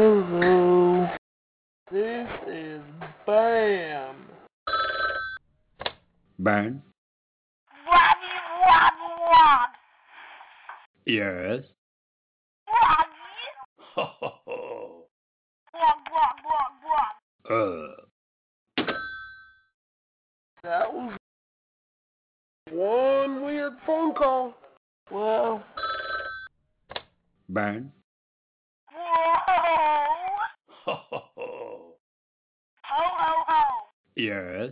Hello, this is Bam. Ben? Wobby, wob, wob. Yes? Wobby. Ho ho ho. Wob, wob, wob, wob. That was one weird phone call. Well, Ben? Whoa. Ho ho ho. Ho, ho, ho. Yes?